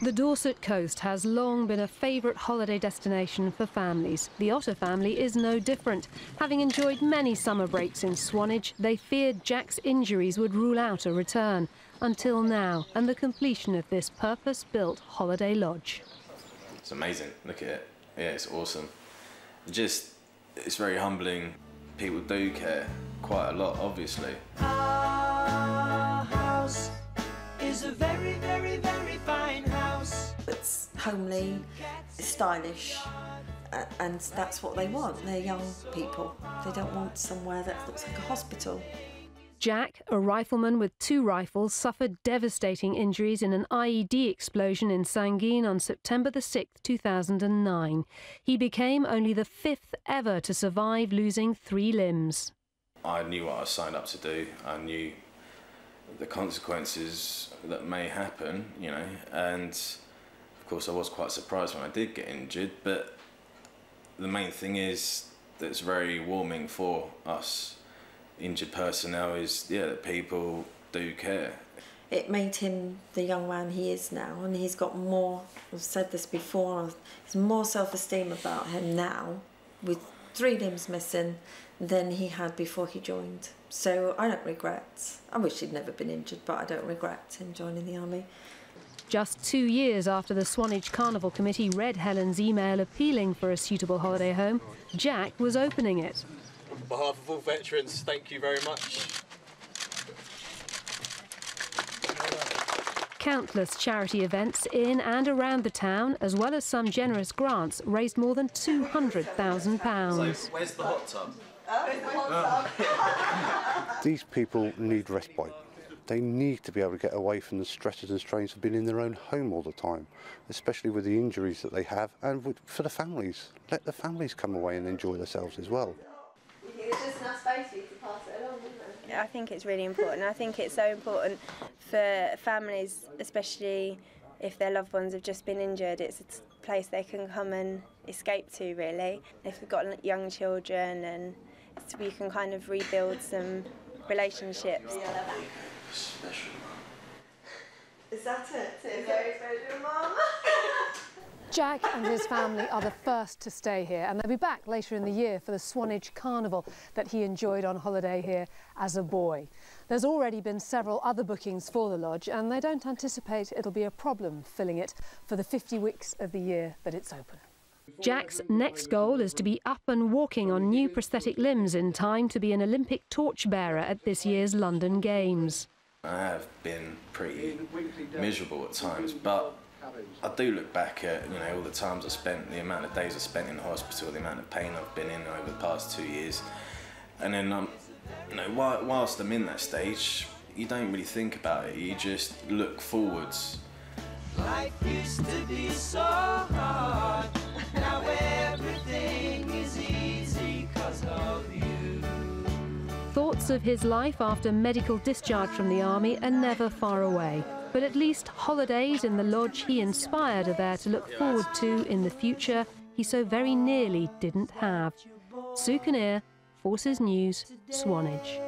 The Dorset coast has long been a favourite holiday destination for families. The Otter family is no different. Having enjoyed many summer breaks in Swanage, they feared Jack's injuries would rule out a return. Until now, and the completion of this purpose-built holiday lodge. It's amazing, look at it. Yeah, it's awesome. It's very humbling. People do care quite a lot, obviously. Our house is a very, very, very fine house. It's homely, it's stylish, and that's what they want. They're young people. They don't want somewhere that looks like a hospital. Jack, a rifleman with 2 rifles, suffered devastating injuries in an IED explosion in Sangin on September the 6th, 2009. He became only the 5th ever to survive losing 3 limbs. I knew what I signed up to do. I knew the consequences that may happen, you know, and of course I was quite surprised when I did get injured, but the main thing is that it's very warming for us injured personnel is, yeah, that people do care. It made him the young man he is now, and he's got more, I've said this before, there's more self-esteem about him now with 3 limbs missing than he had before he joined. So I don't regret. I wish he'd never been injured, but I don't regret him joining the army. Just 2 years after the Swanage Carnival Committee read Helen's email appealing for a suitable holiday home, Jack was opening it. On behalf of all veterans, thank you very much. Countless charity events in and around the town, as well as some generous grants, raised more than £200,000. So, where's the hot tub? These people need respite. They need to be able to get away from the stresses and strains of being in their own home all the time, especially with the injuries that they have, and for the families. Let the families come away and enjoy themselves as well. It's just enough space for you to pass it along, isn't it? I think it's really important. I think it's so important for families, especially if their loved ones have just been injured. It's a place they can come and escape to, really. If they've got young children, and we can kind of rebuild some relationships. Special. Is that it? It's very special, Mum. Jack and his family are the first to stay here, and they'll be back later in the year for the Swanage Carnival that he enjoyed on holiday here as a boy. There's already been several other bookings for the lodge, and they don't anticipate it'll be a problem filling it for the 50 weeks of the year that it's open. Jack's next goal is to be up and walking on new prosthetic limbs in time to be an Olympic torchbearer at this year's London Games. I have been pretty miserable at times, but I do look back at, you know, all the times I spent, the amount of days I spent in hospital, the amount of pain I've been in over the past 2 years, and then you know, whilst I'm in that stage, you don't really think about it. You just look forwards. Life used to be so hard. Now everything is easy 'cause of you. Thoughts of his life after medical discharge from the army are never far away. But at least holidays in the lodge he inspired are there to look forward to in the future he so very nearly didn't have. Sue Kinnear, Forces News, Swanage.